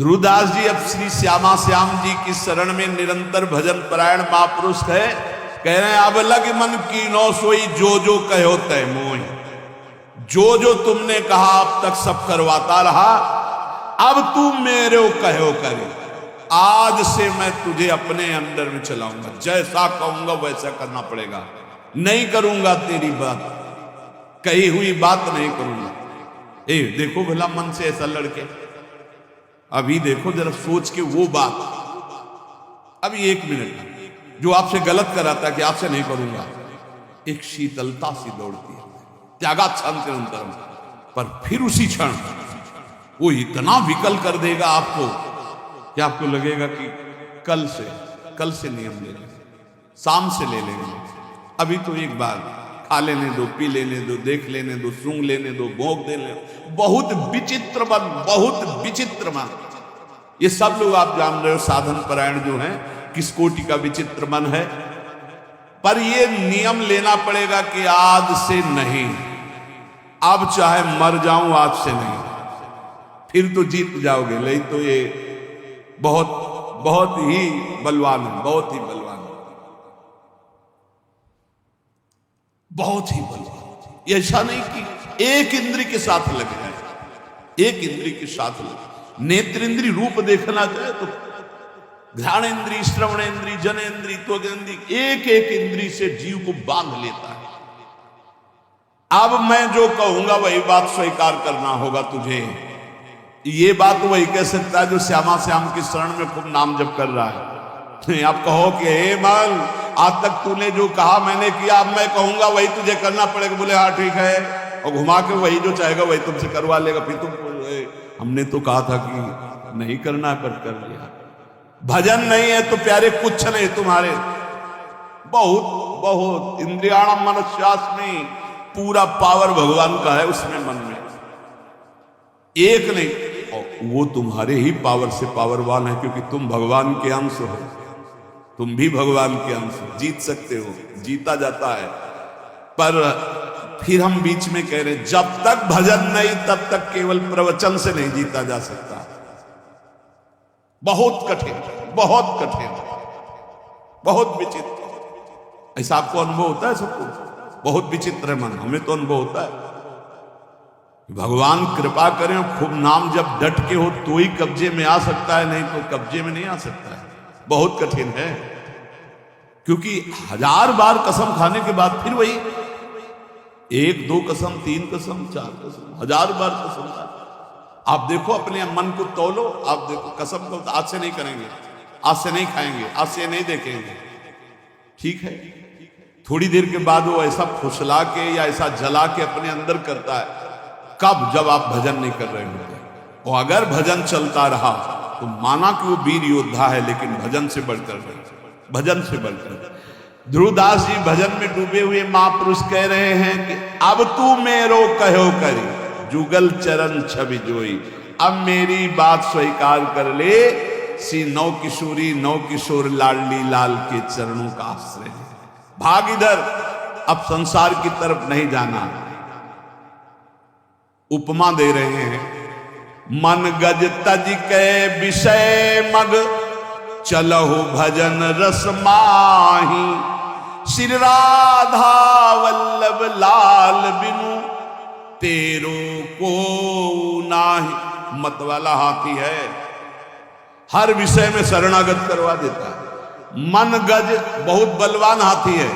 ध्रुवदास जी अब श्री श्यामा श्याम जी की शरण में निरंतर भजन परायण महापुरुष है। कह रहे हैं अब लग मन की नो सोई जो जो कहो तय मोई। जो जो तुमने कहा अब तक सब करवाता रहा, अब तू मेरे कहो करे। आज से मैं तुझे अपने अंडर में चलाऊंगा, जैसा कहूंगा वैसा करना पड़ेगा। नहीं करूंगा तेरी बात, कही हुई बात नहीं करूंगा। ए देखो भला मन से ऐसा लड़के, अभी देखो जरा सोच के वो बात, अभी 1 मिनट जो आपसे गलत कराता है कि आपसे नहीं करूंगा, एक शीतलता सी दौड़ती है त्यागात शांति अंतरम, पर फिर उसी क्षण वो इतना विकल कर देगा आपको कि आपको लगेगा कि कल से नियम ले लेंगे, शाम से ले लेंगे। अभी तो एक बार खा लेने दो, पी लेने दो, देख लेने दो, सूंघ लेने दो, भोग देने दो। बहुत विचित्र मन, बहुत विचित्र मन। ये सब लोग आप जान रहे हो साधन परायण जो हैं किस कोटि का विचित्र मन है। पर ये नियम लेना पड़ेगा कि आज से नहीं, अब चाहे मर जाऊं आज से नहीं, फिर तो जीत जाओगे। नहीं तो ये बहुत ही बलवान है, बहुत ही बलवान है, बहुत ही बलवान। ये ऐसा नहीं कि एक इंद्री के साथ लगे हैं, एक इंद्री के साथ लगे। नेत्रेंद्री रूप देखना चाहे तो घ्राण इंद्री, श्रवण इंद्री, जनेन्द्री, त्वगेन्द्री, एक एक इंद्री से जीव को बांध लेता है। अब मैं जो कहूंगा वही बात स्वीकार करना होगा तुझे। ये बात वही कह सकता है जो श्यामा श्याम की शरण में खूब नाम जप कर रहा है। आप कहो कि हे मल, आज तक तूने जो कहा मैंने किया, अब मैं कहूंगा वही तुझे करना पड़ेगा। बोले हाँ ठीक है, और घुमा के वही जो चाहेगा वही तुमसे करवा लेगा। फिर तुम हमने तो कहा था कि नहीं करना, पर कर लिया। भजन नहीं है तो प्यारे कुछ नहीं तुम्हारे। बहुत इंद्रियाणम मनस्यास्मि, पूरा पावर भगवान का है उसमें, मन में एक नहीं। और वो तुम्हारे ही पावर से पावरवान है, क्योंकि तुम भगवान के अंश हो। तुम भी भगवान के अंश हो, जीत सकते हो, जीता जाता है। पर फिर हम बीच में कह रहे हैं जब तक भजन नहीं तब तक केवल प्रवचन से नहीं जीता जा सकता। बहुत कठिन, बहुत कठिन, बहुत विचित्र। ऐसा आपको अनुभव होता है सबको? बहुत विचित्र है मन, हमें तो अनुभव होता है। भगवान कृपा करें, खूब नाम जब डट के हो तो ही कब्जे में आ सकता है, नहीं तो कब्जे में नहीं आ सकता है। बहुत कठिन है, क्योंकि 1000 बार कसम खाने के बाद फिर वही 1 2 कसम, 3 कसम, 4 कसम, 1000 बार कसम खा। आप देखो अपने मन को तौलो, आप देखो कसम को आज से नहीं करेंगे, आज से नहीं खाएंगे, आज से नहीं देखेंगे, ठीक है। थोड़ी देर के बाद वो ऐसा फुसला के या ऐसा जला के अपने अंदर करता है। कब? जब आप भजन नहीं कर रहे होते। और अगर भजन चलता रहा तो माना कि वो वीर योद्धा है, लेकिन भजन से बढ़कर, भजन से बढ़कर। ध्रुवदास जी भजन में डूबे हुए महापुरुष कह रहे हैं कि अब तू मेरो कहो करी, जुगल चरण छवि जोई। अब मेरी बात स्वीकार कर ले, सी नौ किशोरी नौ किशोर लाडली लाल के चरणों का आश्रय। भाग इधर, अब संसार की तरफ नहीं जाना। उपमा दे रहे हैं, मन गज तज के विषय मग, चलहु भजन रस माही। श्री राधा वल्लभ लाल बिनु, तेरो को नाही। मत वाला हाथी है, हर विषय में शरणागत करवा देता है। मन गज बहुत बलवान हाथी है,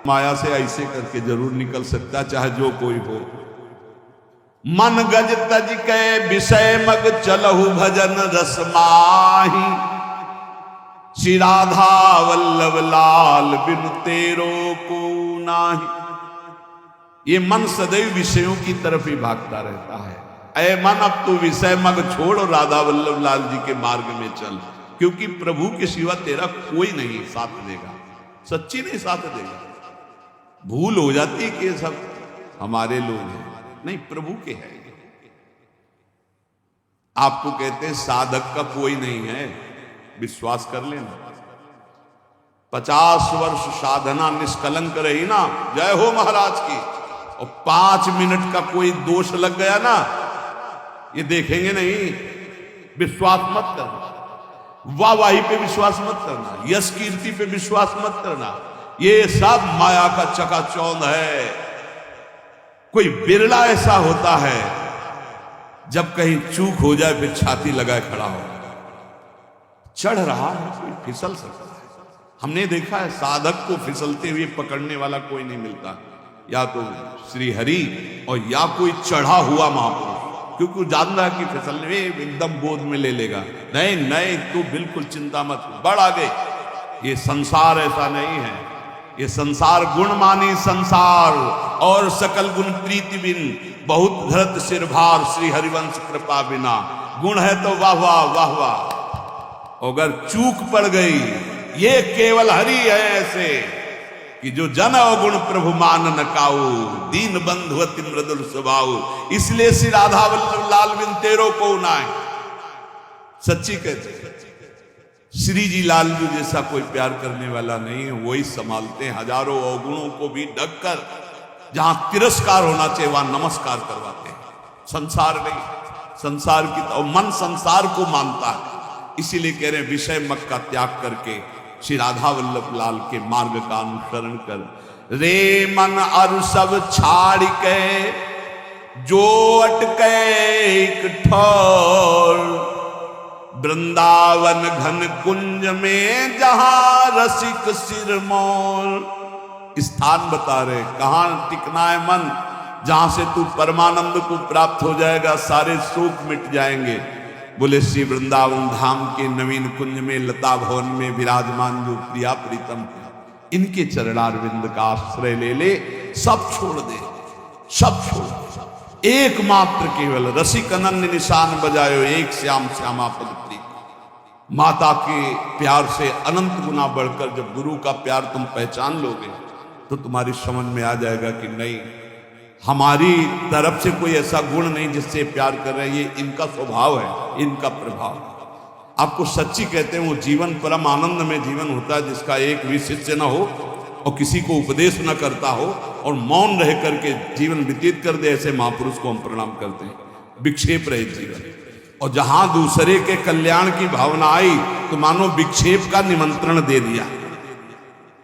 माया से ऐसे करके जरूर निकल सकता, चाहे जो कोई हो। मन गज तज के विषय मग, चलहु भजन रस माही। श्री राधा वल्लभ लाल बिनु, तेरो को नाही। ये मन सदैव विषयों की तरफ ही भागता रहता है। ऐ मन, अब तू विषय मग छोड़ और राधा वल्लभ लाल जी के मार्ग में चल, क्योंकि प्रभु के सिवा तेरा कोई नहीं साथ देगा, सच्ची नहीं साथ देगा। भूल हो जाती कि सब हमारे लोग हैं, नहीं प्रभु के हैं। आपको कहते हैं साधक का कोई नहीं है, विश्वास कर लेना। 50 वर्ष साधना निष्कलंक रही ना, जय हो महाराज की, और 5 मिनट का कोई दोष लग गया ना, ये देखेंगे नहीं विश्वास मत करना, वाहवाही पे विश्वास मत करना, यश कीर्ति पे विश्वास मत करना। ये सब माया का चकाचौंध है। कोई बिरला ऐसा होता है जब कहीं चूक हो जाए फिर छाती लगाए खड़ा हो। चढ़ रहा है कोई फिसल सकता है। हमने देखा है साधक को फिसलते हुए पकड़ने वाला कोई नहीं मिलता, या तो श्री हरि और या कोई चढ़ा हुआ महापुरुष, क्योंकि वो जान रहा है कि फिसलने में एकदम गोद में ले लेगा। नहीं नहीं, तू बिल्कुल चिंता मत, बढ़ आगे। ये संसार ऐसा नहीं है। ये संसार गुण मानी संसार और सकल गुण प्रीति बिन, बहुत धरत सिर भार श्री हरिवंश कृपा बिना। गुण है तो वाह वाह वाह वाह, अगर चूक पड़ गई ये केवल हरि है ऐसे कि जो जन अवगुण प्रभु मान न काऊ, दीन बंधु अति मृदुल स्वभाव। इसलिए श्री राधा वल्लभ लाल बिन तेरो को नाय। सच्ची कहते श्री जी लाल जी जैसा कोई प्यार करने वाला नहीं है। वही संभालते हैं हजारों अवगुणों को भी ढककर। जहां तिरस्कार होना चाहिए वहां नमस्कार करवाते हैं। संसार नहीं, संसार की तो मन संसार को मानता है। इसीलिए कह रहे हैं विषय मत का त्याग करके श्री राधा वल्लभ लाल के मार्ग का अनुसरण कर। रे मन अरु सब छाड़ के जो अटके एक ठौर, वृंदावन घन कुंज में जहां रसिक सिरमौर। स्थान बता रहे कहां टिकना है मन, जहां से तू परमानंद को प्राप्त हो जाएगा, सारे शोक मिट जाएंगे। बोले श्री वृंदावन धाम के नवीन कुंज में लता भवन में विराजमान जो प्रिया प्रीतम है, इनके चरणारविंद का आश्रय ले ले, सब छोड़ दे, सब छोड़ दे। एकमात्र केवल रसिक अनन्य निशान बजायो, एक श्याम श्यामा पद प्रीत। माता के प्यार से अनंत गुना बढ़कर जब गुरु का प्यार तुम पहचान लोगे तो तुम्हारी समझ में आ जाएगा कि नहीं, हमारी तरफ से कोई ऐसा गुण नहीं जिससे प्यार कर रहे हैं, ये इनका स्वभाव है, इनका प्रभाव। आपको सच्ची कहते हैं वो जीवन परम आनंद में जीवन होता है जिसका एक भी शिष्य न हो और किसी को उपदेश न करता हो और मौन रह करके जीवन व्यतीत कर दे। ऐसे महापुरुष को हम प्रणाम करते हैं। विक्षेप रहे जीवन, और जहां दूसरे के कल्याण की भावना आई तो मानो विक्षेप का निमंत्रण दे दिया,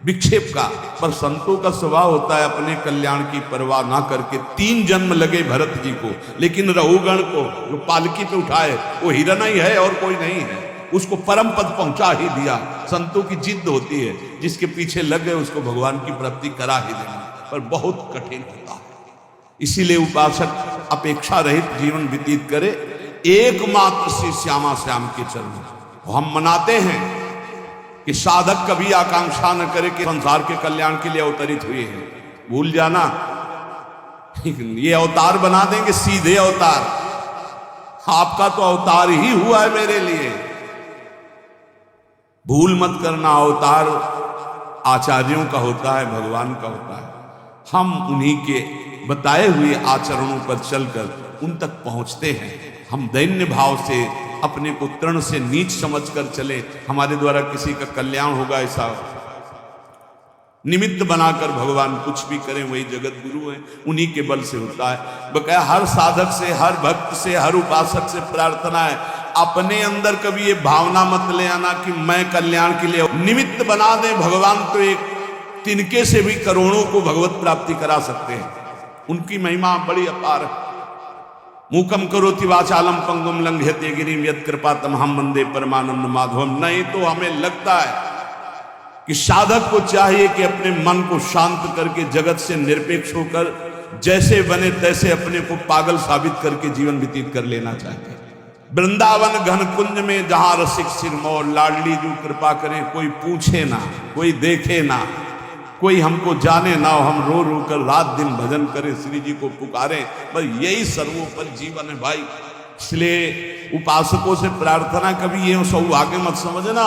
विक्षेप का। पर संतों का स्वभाव होता है अपने कल्याण की परवाह ना करके। 3 जन्म लगे भरत जी को, लेकिन रघुगण को जो पालकी पे उठाए वो हिरण ही है और कोई नहीं है, उसको परम पद पहुंचा ही दिया। संतों की जिद होती है, जिसके पीछे लग गए उसको भगवान की प्राप्ति करा ही देना, पर बहुत कठिन होता है। इसीलिए उपासक अपेक्षा रहित जीवन व्यतीत करे, एकमात्र श्री श्यामा श्याम के चरण। हम मनाते हैं कि साधक कभी आकांक्षा न करे कि संसार के कल्याण के लिए अवतरित हुए हैं। भूल जाना, ये अवतार बना देंगे सीधे अवतार। आपका तो अवतार ही हुआ है मेरे लिए। भूल मत करना, अवतार आचार्यों का होता है, भगवान का होता है। हम उन्हीं के बताए हुए आचरणों पर चलकर उन तक पहुंचते हैं। हम दैन्य भाव से अपने को तृण से नीच समझकर चले, हमारे द्वारा किसी का कल्याण होगा ऐसा निमित्त बनाकर भगवान कुछ भी करें, वही जगत गुरु है, उन्हीं के बल से होता है। बकाया हर साधक से, हर भक्त से, हर उपासक से प्रार्थना है, अपने अंदर कभी ये भावना मत ले आना कि मैं कल्याण के लिए निमित्त बना दें। भगवान तो एक तिनके से भी करोड़ों को भगवत प्राप्ति करा सकते हैं। उनकी महिमा बड़ी अपार है। मूकम करोति वाचालम पंगुम लंघयते गिरिम यत् कृपा तमहम वंदे परमानंद माधवम। नहीं तो हमें लगता है कि साधक को चाहिए कि अपने मन को शांत करके जगत से निरपेक्ष होकर जैसे बने तैसे अपने को पागल साबित करके जीवन व्यतीत कर लेना चाहिए। वृंदावन घन कुंज में जहां रसिक सिरमौर, लाडली जो कृपा करें, कोई पूछे ना, कोई देखे ना, कोई हमको जाने ना हो, हम रो रो कर रात दिन भजन करें, श्री जी को पुकारें, बस यही सर्वोपरि जीवन है भाई। इसलिए उपासकों से प्रार्थना कभी ये सौभाग्य मत समझना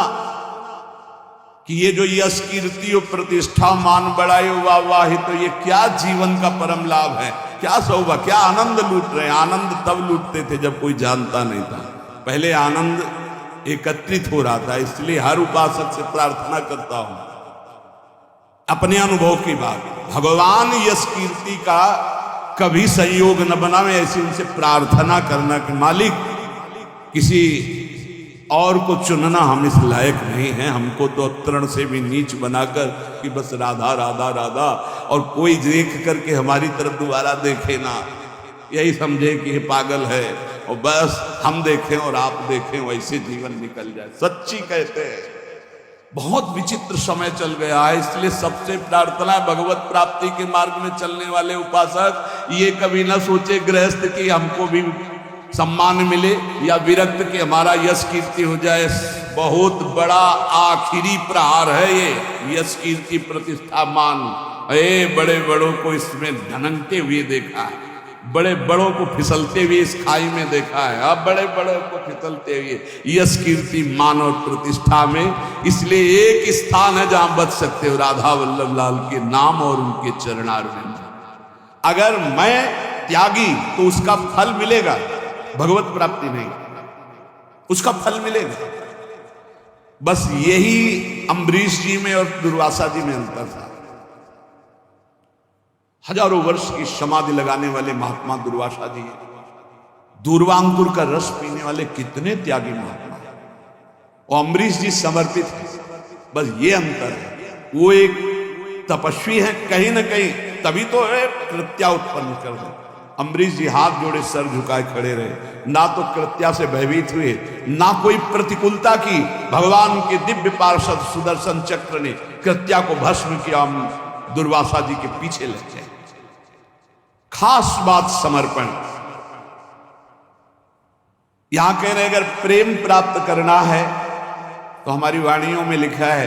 कि ये जो यश कीर्ति और प्रतिष्ठा मान बढ़ाए वाह, तो ये क्या जीवन का परम लाभ है, क्या सौभाग्य, क्या आनंद लूट रहे हैं। आनंद तब लूटते थे जब कोई जानता नहीं था, पहले आनंद एकत्रित हो रहा था। इसलिए हर उपासक से प्रार्थना करता हूं, अपने अनुभव की बात, भगवान यश कीर्ति का कभी संयोग न बनावे, ऐसी उनसे प्रार्थना करना कि मालिक किसी और को चुनना हम इस लायक नहीं हैं। हमको तो तृण से भी नीच बनाकर कि बस राधा राधा राधा, और कोई देख करके हमारी तरफ दोबारा देखे ना, यही समझे कि ये पागल है, और बस हम देखें और आप देखें, वैसे जीवन निकल जाए। सच्ची कहते हैं बहुत विचित्र समय चल गया है, इसलिए सबसे प्रार्थना है भगवत प्राप्ति के मार्ग में चलने वाले उपासक ये कभी ना सोचे गृहस्थ कि हमको भी सम्मान मिले या विरक्त कि हमारा यश कीर्ति हो जाए। बहुत बड़ा आखिरी प्रहार है ये यश कीर्ति प्रतिष्ठा मान। बड़े बड़ों को इसमें धनकते हुए देखा है, बड़े बड़ों को फिसलते हुए इस खाई में देखा है। अब बड़े बड़ों को फिसलते हुए यश कीर्ति मान और प्रतिष्ठा में। इसलिए एक स्थान है जहां बच सकते हो, राधा वल्लभ लाल के नाम और उनके चरणारविंद। अगर मैं त्यागी तो उसका फल मिलेगा, भगवत प्राप्ति नहीं, उसका फल मिलेगा। बस यही अम्बरीश जी में और दुर्वासा जी में अंतर था। हजारों वर्ष की समाधि लगाने वाले महात्मा दुर्वासा जी, दूर्वांकुर का रस पीने वाले कितने त्यागी महात्मा है, और अम्बरीश जी समर्पित है। बस ये अंतर है, वो एक तपस्वी है कहीं ना कहीं, तभी तो है कृत्या उत्पन्न कर दे। अम्बरीश जी हाथ जोड़े सर झुकाए खड़े रहे, ना तो कृत्या से भयभीत हुए, ना कोई प्रतिकूलता की। भगवान के दिव्य पार्षद सुदर्शन चक्र ने कृत्या को भस्म किया, हम दुर्वासा जी के पीछे लग गए। खास बात समर्पण। यहां कह रहे अगर प्रेम प्राप्त करना है तो हमारी वाणियों में लिखा है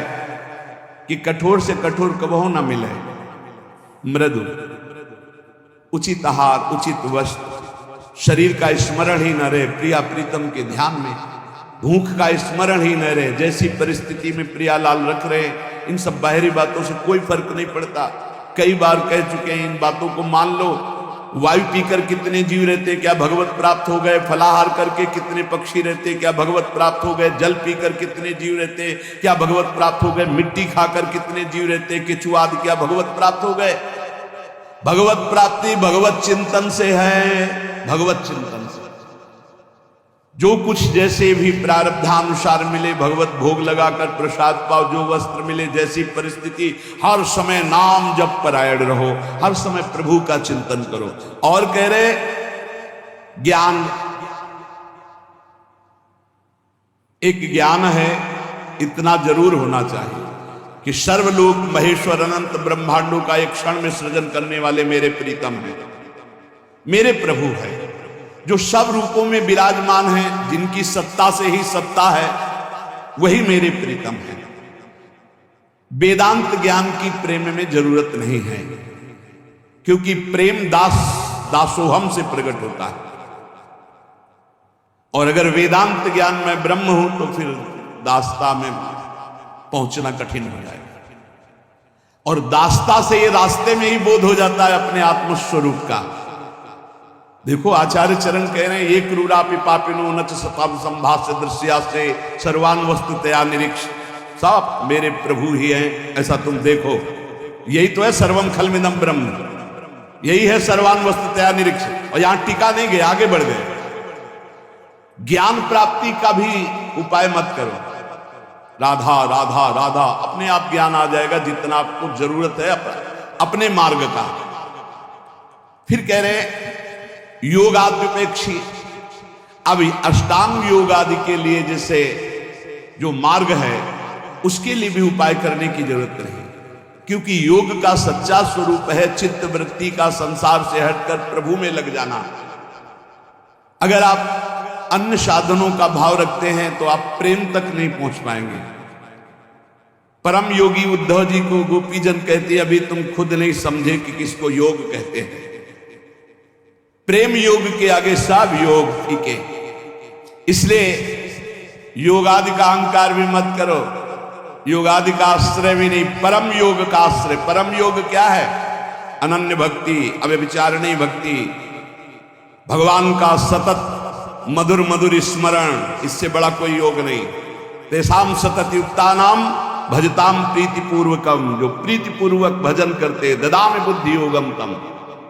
कि कठोर से कठोर कबहू ना मिले, मृदु, उचित आहार, उचित वस्त्र, शरीर का स्मरण ही न रहे प्रिया प्रीतम के ध्यान में, भूख का स्मरण ही न रहे। जैसी परिस्थिति में प्रियालाल रख रहे, इन सब बाहरी बातों से कोई फर्क नहीं पड़ता। कई बार कह चुके हैं, इन बातों को मान लो। वायु पीकर कितने जीव रहते, क्या भगवत प्राप्त हो गए? फलाहार करके कितने पक्षी रहते, क्या भगवत प्राप्त हो गए? जल पीकर कितने जीव रहते, क्या भगवत प्राप्त हो गए? मिट्टी खाकर कितने जीव रहते, केचुआ आदि, क्या भगवत प्राप्त हो गए? भगवत प्राप्ति भगवत चिंतन से है, भगवत चिंतन से। जो कुछ जैसे भी प्रारब्धानुसार मिले, भगवत भोग लगाकर प्रसाद पाओ, जो वस्त्र मिले, जैसी परिस्थिति, हर समय नाम जप परायण रहो, हर समय प्रभु का चिंतन करो। और कह रहे ज्ञान, एक ज्ञान है, इतना जरूर होना चाहिए कि सर्वलोक महेश्वर अनंत ब्रह्मांडों का एक क्षण में सृजन करने वाले मेरे प्रीतम हैं, मेरे प्रभु है, जो सब रूपों में विराजमान है, जिनकी सत्ता से ही सत्ता है, वही मेरे प्रीतम है। वेदांत ज्ञान की प्रेम में जरूरत नहीं है, क्योंकि प्रेम दासोहम से प्रकट होता है। और अगर वेदांत ज्ञान में ब्रह्म हूं तो फिर दासता में पहुंचना कठिन हो जाएगा। और दासता से ये रास्ते में ही बोध हो जाता है अपने आत्मस्वरूप का। देखो आचार्य चरण कह रहे हैं, एक क्रूरापि पापिनो नच सताम संभाष्य दृश्या से सर्वान वस्तुतया निरीक्ष। सब मेरे प्रभु ही हैं, ऐसा तुम देखो। यही तो है सर्वम खलमिदं ब्रह्म, यही है सर्वान वस्तुतया निरीक्ष। और यहां टिका नहीं गए, आगे बढ़ गए। ज्ञान प्राप्ति का भी उपाय मत करो, राधा राधा राधा, अपने आप ज्ञान आ जाएगा जितना आपको जरूरत है अपने मार्ग का। फिर कह रहे योगाद्यपेक्षी, अभी अष्टांग योग आदि के लिए जैसे जो मार्ग है उसके लिए भी उपाय करने की जरूरत नहीं, क्योंकि योग का सच्चा स्वरूप है चित्त वृत्ति का संसार से हटकर प्रभु में लग जाना। अगर आप अन्य साधनों का भाव रखते हैं तो आप प्रेम तक नहीं पहुंच पाएंगे। परम योगी उद्धव जी को गोपीजन कहते हैं, अभी तुम खुद नहीं समझे कि किसको योग कहते हैं। प्रेम योग के आगे सब योग फीके, इसलिए योगादि का अहंकार भी मत करो, योगादि का आश्रय भी नहीं, परम योग का आश्रय। परम योग क्या है? अनन्य भक्ति, अव्यभिचारिणी भक्ति, भगवान का सतत मधुर मधुर स्मरण, इससे बड़ा कोई योग नहीं। तेसाम सतत युक्तानाम भजताम प्रीतिपूर्वकम, जो प्रीतिपूर्वक भजन करते, ददामि बुद्धि योगम तम,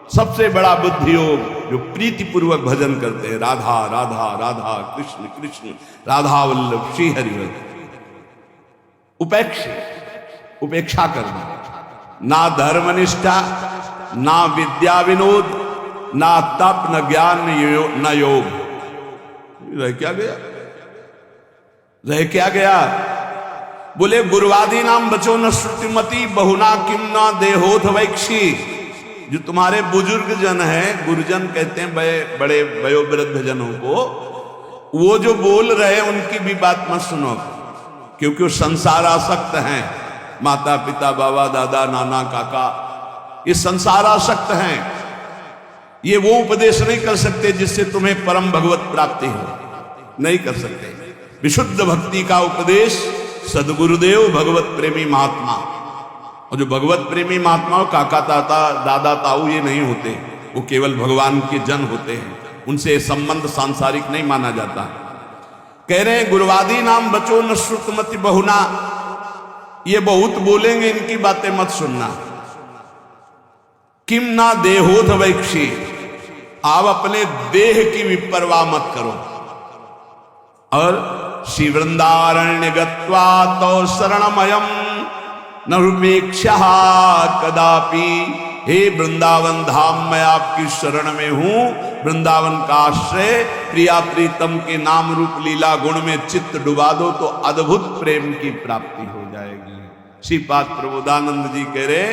सबसे बड़ा बुद्धि योग जो प्रीति पूर्वक भजन करते हैं, राधा राधा राधा कृष्ण कृष्ण राधा वल्लभ श्री हरिवल्लभ। उपेक्षा करना, ना धर्मनिष्ठा, ना विद्या विनोद, ना तप, न ज्ञान, न योग। रह क्या गया? रह क्या गया? बोले गुरुवादी नाम बचो न श्रुतिमती, बहुना किम न देहोथ वैक्षी। जो तुम्हारे बुजुर्ग जन हैं, गुरुजन कहते हैं बड़े वयोवृद्ध जनों को, वो जो बोल रहे हैं उनकी भी बात मत सुनो, क्योंकि वो संसार आसक्त हैं। माता पिता बाबा दादा नाना काका ये संसार आसक्त हैं। ये वो उपदेश नहीं कर सकते जिससे तुम्हें परम भगवत प्राप्ति हो, नहीं कर सकते। विशुद्ध भक्ति का उपदेश सदगुरुदेव भगवत प्रेमी महात्मा, और जो भगवत प्रेमी महात्मा काका ताता दादा ताऊ ये नहीं होते, वो केवल भगवान के जन होते हैं, उनसे संबंध सांसारिक नहीं माना जाता। कह रहे हैं गुरुवादी नाम बचो न श्रुतमति बहुना, ये बहुत बोलेंगे, इनकी बातें मत सुनना। किम ना देहोध वैक्षी, आप अपने देह की विपरवाह मत करो। और श्री वृंदारण्य गत्वा तो शरणमयम न रुपेक्षा कदापि। हे वृंदावन धाम, मैं आपकी शरण में हूं, वृंदावन का आश्रय, प्रिया प्रीतम के नाम रूप लीला गुण में चित्त डुबा दो तो अद्भुत प्रेम की प्राप्ति हो जाएगी। श्रीपाद प्रबोधानंद जी कह रहे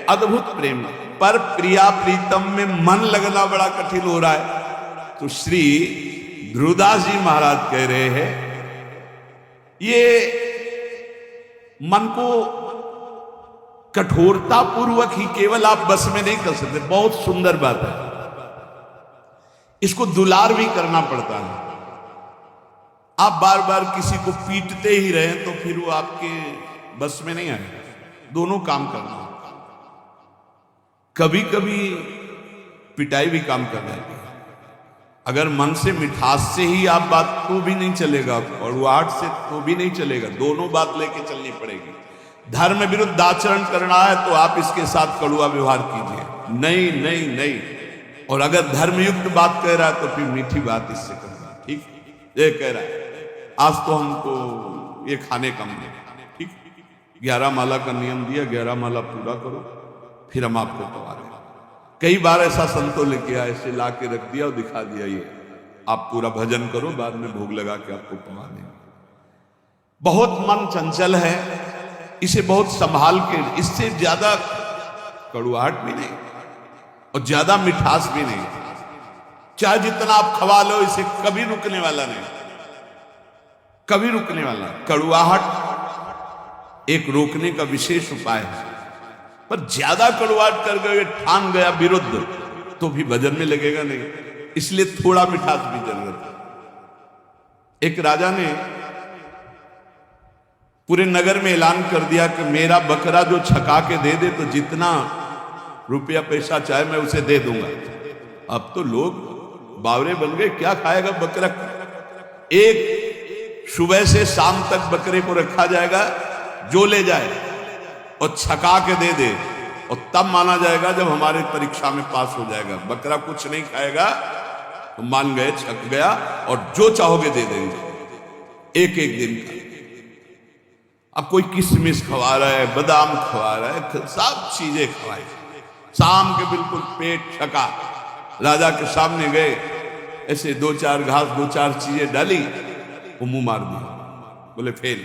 अद्भुत प्रेम, पर प्रिया प्रीतम में मन लगना बड़ा कठिन हो रहा है। तो श्री ध्रुवदास जी महाराज कह रहे हैं ये मन को कठोरता पूर्वक ही केवल आप बस में नहीं कर सकते। बहुत सुंदर बात है, इसको दुलार भी करना पड़ता है। आप बार बार किसी को पीटते ही रहे तो फिर वो आपके बस में नहीं आए। दोनों काम करना, कभी कभी पिटाई भी काम करना है। अगर मन से मिठास से ही आप बात तो भी नहीं चलेगा, और वाट से तो भी नहीं चलेगा, दोनों बात लेके चलनी पड़ेगी। धर्म विरुद्ध आचरण करना है तो आप इसके साथ कड़ुआ व्यवहार कीजिए, नहीं नहीं नहीं। और अगर धर्मयुक्त बात कह रहा है तो फिर मीठी बात इससे करना, ठीक। ये कह रहा है आज तो हमको ये खाने का मन, ठीक, 11 माला का नियम दिया, 11 माला पूरा करो फिर हम आपको पवा दें। कई बार ऐसा संतों लेके आए, ऐसे ला के रख दिया और दिखा दिया ये आप पूरा भजन करो, बाद में भोग लगा के आपको पवा देंगे। बहुत मन चंचल है, इसे बहुत संभाल के, इससे ज्यादा कड़ुआहट भी नहीं और ज्यादा मिठास भी नहीं। चाहे जितना आप खवा लो, इसे कभी रुकने वाला नहीं, कभी रुकने वाला। कड़ुआहट एक रोकने का विशेष उपाय है, पर ज्यादा कड़ुआहट कर गए, ठान गया विरुद्ध, तो भी भजन में लगेगा नहीं। इसलिए थोड़ा मिठास भी जरूरत है। एक राजा ने पूरे नगर में ऐलान कर दिया कि मेरा बकरा जो छका के दे दे तो जितना रुपया पैसा चाहे मैं उसे दे दूंगा। अब तो लोग बावरे बन गए, क्या खाएगा बकरा। एक सुबह से शाम तक बकरे को रखा जाएगा, जो ले जाए और छका के दे दे, और तब माना जाएगा जब हमारे परीक्षा में पास हो जाएगा। बकरा कुछ नहीं खाएगा तो मान गए छक गया, और जो चाहोगे दे देंगे एक एक दिन का। अब कोई किशमिश खवा रहा है, बादाम खवा रहा है, सब चीजें खवाई। शाम के बिल्कुल पेट छका, राजा के सामने गए, ऐसे 2-4 घास 2-4 चीजें डाली, वो मुंह मार दिया, बोले फेल।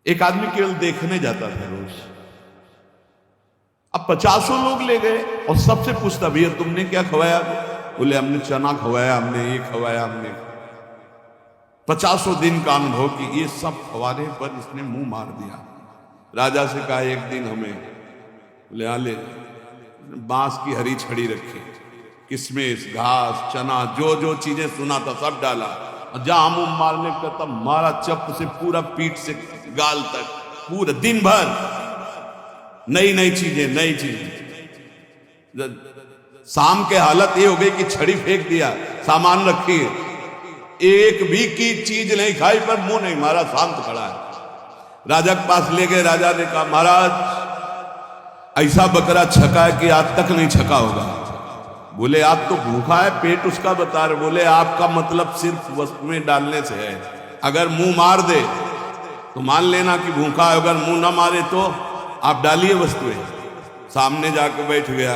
एक आदमी केवल देखने जाता था रोज, अब 50 लोग ले गए और सबसे पूछता भैया तुमने क्या खवाया? बोले हमने चना खवाया, हमने ये खवाया, हमने 50 दिन का अनुभव कि ये सब खवाने पर इसने मुंह मार दिया। राजा से कहा एक दिन हमें, बोले आ ले, बांस की हरी छड़ी रखी, किशमिश घास चना जो जो चीजें सुना था सब डाला, और जहां मुंह मारने का तब मारा चप से पूरा पीठ से गाल तक, पूरा दिन भर नई नई चीजें, नई चीजें। शाम के हालत ये हो गई कि छड़ी फेंक दिया, सामान रखी, एक भी की चीज नहीं खाई पर मुंह नहीं मारा, शांत खड़ा है। राजा के पास ले गए, राजा ने कहा महाराज ऐसा बकरा छका है कि आज तक नहीं छका होगा। बोले आप तो भूखा है, पेट उसका बता रहे। बोले आपका मतलब सिर्फ वस्तु में डालने से है। अगर मुंह मार दे तो मान लेना कि भूखा है, अगर मुंह ना मारे तो आप डालिए वस्तुएं। सामने जाकर बैठ गया,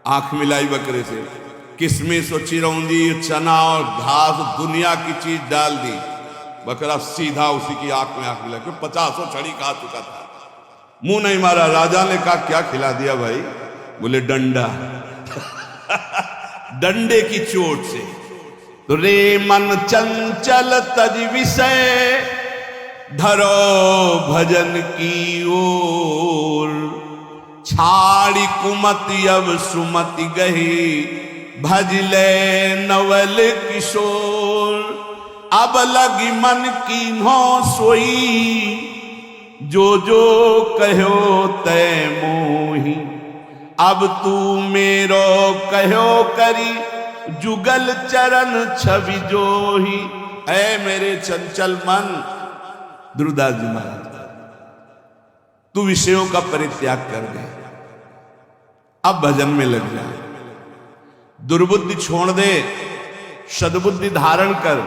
आंख मिलाई बकरे से, किशमिश और चिरौंजी, चना और घास, दुनिया की चीज डाल दी। बकरा सीधा उसी की आंख में आंख मिला, क्यों 50 छड़ी खा चुका था, मुंह नहीं मारा। राजा ने कहा क्या खिला दिया भाई? बोले डंडा। डंडे की चोट से। तो रे मन चंचल तज विषय, धरो भजन की ओर। छाड़ी कुमति अब सुमति गही, भजले नवल किशोर। अब लगी मन की नो सोई, जो जो कहो तय मोही। अब तू मेरो कहो करी, जुगल चरण छवि जोही। ऐ मेरे चंचल मन, दुर्दास जी महाराज, तू विषयों का परित्याग कर दे, अब भजन में लग जा। दुर्बुद्धि छोड़ दे, सद्बुद्धि धारण कर।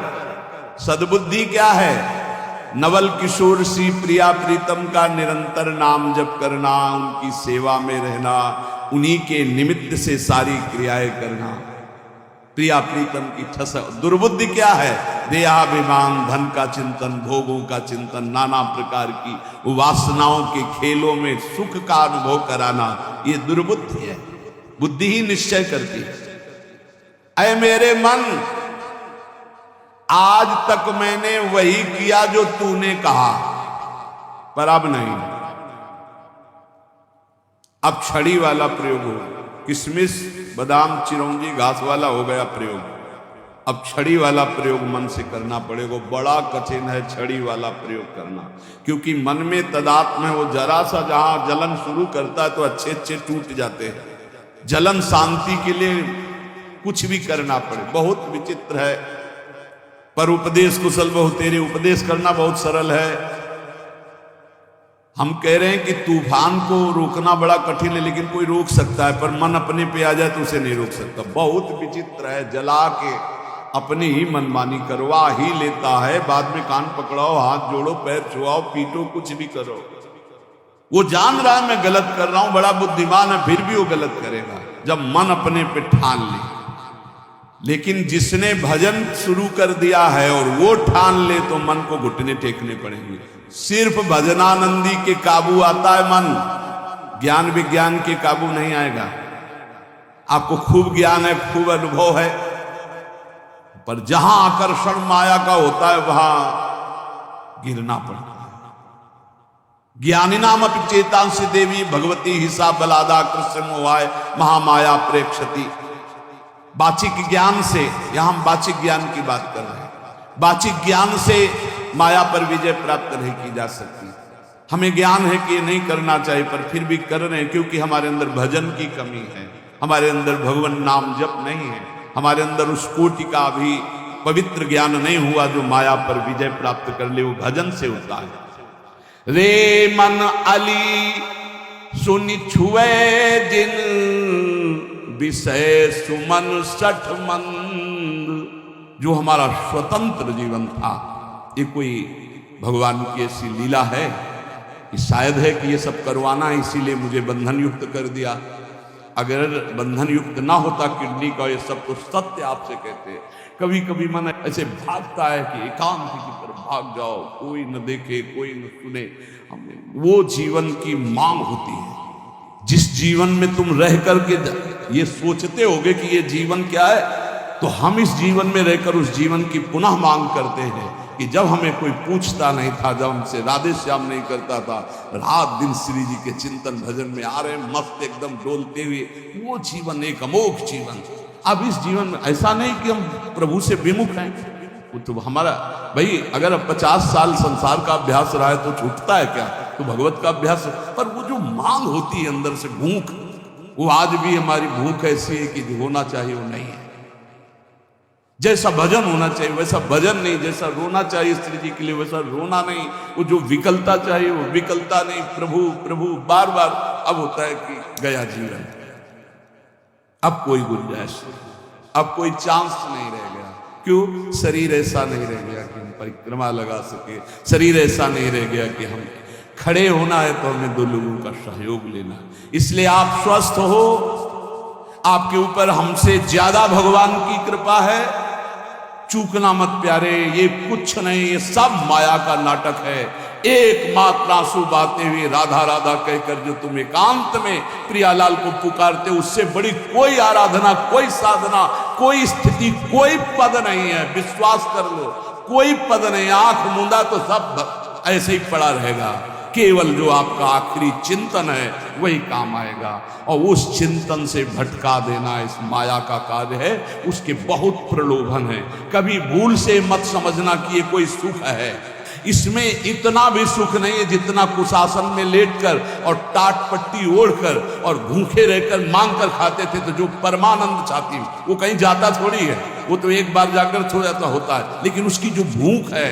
सद्बुद्धि क्या है? नवल किशोर सी प्रिया प्रीतम का निरंतर नाम जप करना, उनकी सेवा में रहना, उन्हीं के निमित्त से सारी क्रियाएं करना, प्रिया प्रीतम की ठस। दुर्बुद्धि क्या है? देहाभिमान, धन का चिंतन, भोगों का चिंतन, नाना प्रकार की वासनाओं के खेलों में सुख का अनुभव कराना, ये दुर्बुद्धि है। बुद्धि ही निश्चय करती है। ऐ मेरे मन, आज तक मैंने वही किया जो तूने कहा, पर अब नहीं। अब छड़ी वाला प्रयोग हो, किशमिश बादाम चिरौंजी घास वाला हो गया प्रयोग। अब छड़ी वाला प्रयोग मन से करना पड़ेगा। बड़ा कठिन है छड़ी वाला प्रयोग करना, क्योंकि मन में तदात्म है। वो जरा सा जहां जलन शुरू करता है तो अच्छे अच्छे टूट जाते हैं। जलन शांति के लिए कुछ भी करना पड़े, बहुत विचित्र है। पर उपदेश कुशल बहु तेरे, उपदेश करना बहुत सरल है। हम कह रहे हैं कि तूफान को रोकना बड़ा कठिन है, लेकिन कोई रोक सकता है, पर मन अपने पे आ जाए तो उसे नहीं रोक सकता। बहुत विचित्र है। जला के अपनी ही मनमानी करवा ही लेता है। बाद में कान पकड़ाओ, हाथ जोड़ो, पैर छुआओ, पीटो, कुछ भी करो। वो जान रहा है मैं गलत कर रहा हूं, बड़ा बुद्धिमान है, फिर भी वो गलत करेगा जब मन अपने पे ठान ले। लेकिन जिसने भजन शुरू कर दिया है और वो ठान ले तो मन को घुटने टेकने पड़ेंगे। सिर्फ भजनानंदी के काबू आता है मन, ज्ञान विज्ञान के काबू नहीं आएगा। आपको खूब ज्ञान है, खूब अनुभव है, पर जहां आकर्षण माया का होता है वहां गिरना पड़ता है। ज्ञानिनाम अपि चेतांसि देवी, भगवती हिसा बलादा कृष्ण मोहाय महामाया प्रेक्षति। वाचिक ज्ञान से, यहां हम वाचिक ज्ञान की बात कर रहे हैं। वाचिक ज्ञान से माया पर विजय प्राप्त नहीं की जा सकती। हमें ज्ञान है कि ये नहीं करना चाहिए, पर फिर भी कर रहे हैं, क्योंकि हमारे अंदर भजन की कमी है, हमारे अंदर भगवान नाम जप नहीं है, हमारे अंदर उस कोटि का भी पवित्र ज्ञान नहीं हुआ जो माया पर विजय प्राप्त कर ले। वो भजन से होता है। रे मन अली सुनि छुए जिन, विषय सुमन सठ मंद। जो हमारा स्वतंत्र जीवन था, ये कोई भगवान की ऐसी लीला है कि शायद है कि ये सब करवाना, इसीलिए मुझे बंधन युक्त कर दिया। अगर बंधन युक्त ना होता किडनी का, ये सब तो सत्य आपसे कहते हैं। कभी कभी मन ऐसे भागता है कि एकांत की तरफ भाग जाओ, कोई न देखे, कोई न सुने। वो जीवन की मांग होती है। जिस जीवन में तुम रह करके ये सोचते होगे कि ये जीवन क्या है, तो हम इस जीवन में रहकर उस जीवन की पुनः मांग करते हैं कि जब हमें कोई पूछता नहीं था, जब हमसे राधे श्याम नहीं करता था, रात दिन श्री जी के चिंतन भजन में आ रहे मस्त एकदम डोलते हुए, वो जीवन एक अमोघ जीवन। अब इस जीवन में ऐसा नहीं कि हम प्रभु से विमुख हैं। तो हमारा भाई अगर 50 साल संसार का अभ्यास रहा है तो छूटता है क्या? तो भगवत का अभ्यास, पर वो जो मांग होती है अंदर से, भूख, वो आज भी हमारी भूख ऐसी है कि जो होना चाहिए वो नहीं है। जैसा भजन होना चाहिए वैसा भजन नहीं, जैसा रोना चाहिए स्त्री जी के लिए वैसा रोना नहीं, वो जो विकलता चाहिए वो विकलता नहीं। प्रभु प्रभु बार बार अब होता है कि गया जीवन, अब कोई गुंजाइश, अब कोई चांस नहीं रह गया। क्यों? शरीर ऐसा नहीं रह गया कि हम परिक्रमा लगा सके, शरीर ऐसा नहीं रह गया कि हम खड़े होना है तो हमें दो लोगों का सहयोग लेना। इसलिए आप स्वस्थ हो, आपके ऊपर हमसे ज्यादा भगवान की कृपा है। चूकना मत प्यारे, ये कुछ नहीं, ये सब माया का नाटक है। एकमात्र आंसू बहाते हुए राधा राधा कहकर जो तुम एकांत में प्रियालाल को पुकारते, उससे बड़ी कोई आराधना, कोई साधना, कोई स्थिति, कोई पद नहीं है। विश्वास कर लो, कोई पद नहीं। आंख मूंदा तो सब ऐसे ही पड़ा रहेगा। केवल जो आपका आखिरी चिंतन है वही काम आएगा, और उस चिंतन से भटका देना इस माया का कार्य है। उसके बहुत प्रलोभन है। कभी भूल से मत समझना कि ये कोई सुख है। इसमें इतना भी सुख नहीं है जितना कुशासन में लेटकर और टाट पट्टी ओढ़कर और भूखे रहकर मांग कर खाते थे। तो जो परमानंद छाती वो कहीं जाता थोड़ी है, वो तो एक बार जाकर थोड़ा सा होता है, लेकिन उसकी जो भूख है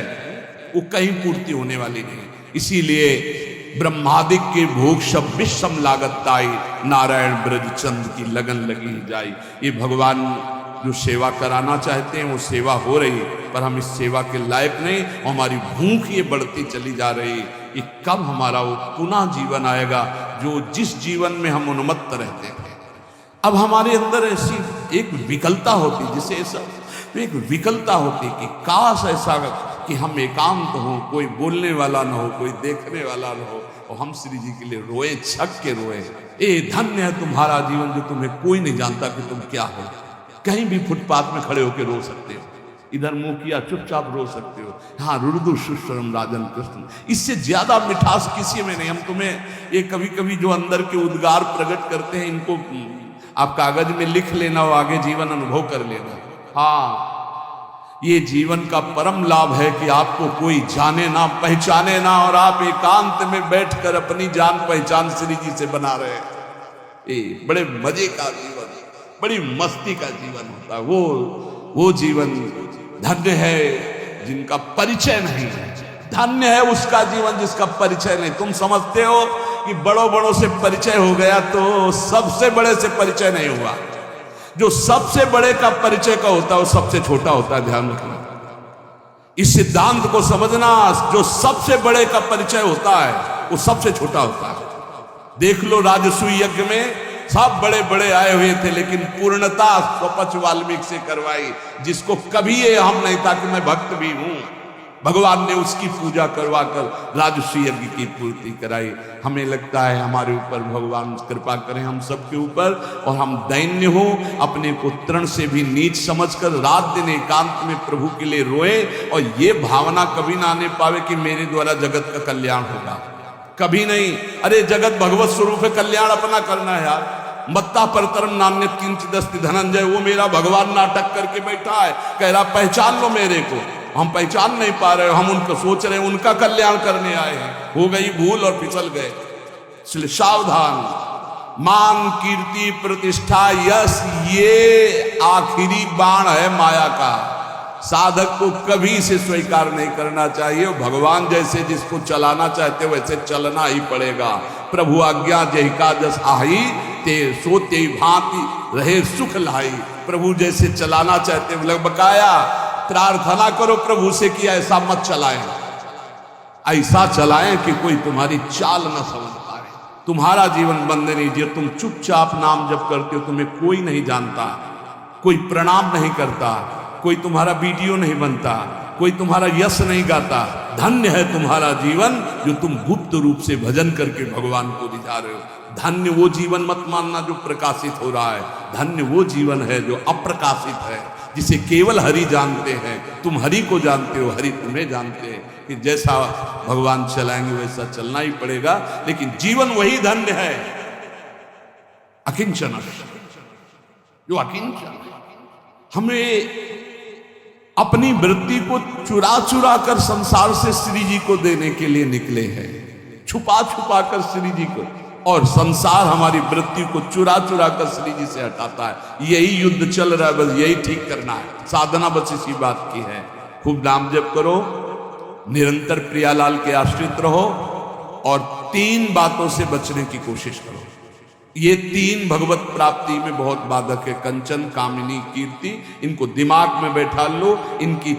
वो कहीं पूर्ति होने वाली नहीं। इसीलिए ब्रह्मादिक के भोग सब विषम लागताई, नारायण ब्रज चंद की लगन लगी जाई। ये भगवान जो सेवा कराना चाहते हैं वो सेवा हो रही, पर हम इस सेवा के लायक नहीं। हमारी भूख ये बढ़ती चली जा रही। ये कब हमारा वो पुनः जीवन आएगा जो जिस जीवन में हम उन्मत्त रहते थे। अब हमारे अंदर ऐसी एक विकलता होती, जिसे ऐसा एक विकलता होती कि काश ऐसा कि हम एकांत हो, कोई बोलने वाला ना हो, कोई देखने वाला ना हो, और हम श्री जी के लिए रोए, छक के रोए। ए धन्य है तुम्हारा जीवन जो तुम्हें कोई नहीं जानता कि तुम क्या हो। कहीं भी फुटपाथ में खड़े होकर रो सकते हो, इधर मुंह किया चुपचाप रो सकते हो। हाँ, रुदु सुश्रम राजन कृष्ण, इससे ज्यादा मिठास किसी में नहीं। हम तुम्हें ये कभी कभी जो अंदर के उद्गार प्रकट करते हैं, इनको आप कागज में लिख लेना और आगे जीवन अनुभव कर लेना। हाँ, ये जीवन का परम लाभ है कि आपको कोई जाने ना, पहचाने ना, और आप एकांत में बैठकर अपनी जान पहचान श्री जी से बना रहे हैं। ये बड़े मजे का जीवन, बड़ी मस्ती का जीवन होता है। वो जीवन धन्य है जिनका परिचय नहीं है। धन्य है उसका जीवन जिसका परिचय नहीं। तुम समझते हो कि बड़ों बड़ों से परिचय हो गया तो सबसे बड़े से परिचय नहीं हुआ। जो सबसे बड़े का परिचय का होता है वो सबसे छोटा होता है। ध्यान रखना, इस सिद्धांत को समझना। जो सबसे बड़े का परिचय होता है वो सबसे छोटा होता है। देख लो, राजसूय यज्ञ में सब बड़े बड़े आए हुए थे, लेकिन पूर्णता स्वपच वाल्मीकि से करवाई, जिसको कभी ये हम नहीं था कि मैं भक्त भी हूं। भगवान ने उसकी पूजा करवा कर राजसूय यज्ञ की पूर्ति कराई। हमें लगता है हमारे ऊपर भगवान कृपा करें हम सबके ऊपर, और हम दैन्य हो, अपने को तृण से भी नीच समझकर रात दिन एकांत में प्रभु के लिए रोए, और ये भावना कभी ना आने पावे कि मेरे द्वारा जगत का कल्याण होगा। कभी नहीं। अरे जगत भगवत स्वरूप है, कल्याण अपना करना है यार। मत्ता परतरम नान्य किंचिदस्ति धनंजय, वो मेरा भगवान नाटक करके बैठा है, कह रहा पहचान लो मेरे को। हम पहचान नहीं पा रहे, हम उनको सोच रहे हैं उनका कल्याण करने आए हैं। हो गई भूल और फिसल गए। इसलिए सावधान। मान, कीर्ति, प्रतिष्ठा, यश, ये आखिरी बाण है माया का। साधक को कभी से स्वीकार नहीं करना चाहिए। भगवान जैसे जिसको चलाना चाहते वैसे चलना ही पड़ेगा। प्रभु आज्ञा जय का जस आही, ते सोते भांति रहे सुख लाई। प्रभु जैसे चलाना चाहते लग बकाया प्रार्थना करो प्रभु से कि ऐसा मत चलाएं, ऐसा चलाएं कि कोई तुम्हारी चाल न समझ पाए, तुम्हारा जीवन बंद नहीं जिए। तुम चुपचाप नाम जप करते हो, तुम्हें कोई नहीं जानता, कोई प्रणाम नहीं करता, कोई तुम्हारा वीडियो नहीं बनता, कोई तुम्हारा यश नहीं गाता। धन्य है तुम्हारा जीवन जो तुम गुप्त रूप से भजन करके भगवान को रिझा रहे हो। धन्य वो जीवन मत मानना जो प्रकाशित हो रहा है, धन्य वो जीवन है जो अप्रकाशित है, जिसे केवल हरि जानते हैं। तुम हरि को जानते हो, हरि तुम्हें जानते हैं। कि जैसा भगवान चलाएंगे वैसा चलना ही पड़ेगा। लेकिन जीवन वही धन्य है अकिंचन, जो अकिंचन। हमें अपनी वृत्ति को चुरा चुरा कर संसार से श्री जी को देने के लिए निकले हैं, छुपा छुपा कर श्री जी को। और संसार हमारी वृत्ति को चुरा चुरा कर श्री जी से हटाता है। यही युद्ध चल रहा है, बस यही ठीक करना है। साधना बस इसी बात की है। खूब नाम जप करो, निरंतर प्रियालाल के आश्रित रहो और 3 बातों से बचने की कोशिश करो। ये 3 भगवत प्राप्ति में बहुत बाधक है। कंचन, कामिनी, कीर्ति। इनको दिमाग में बैठा लो, इनकी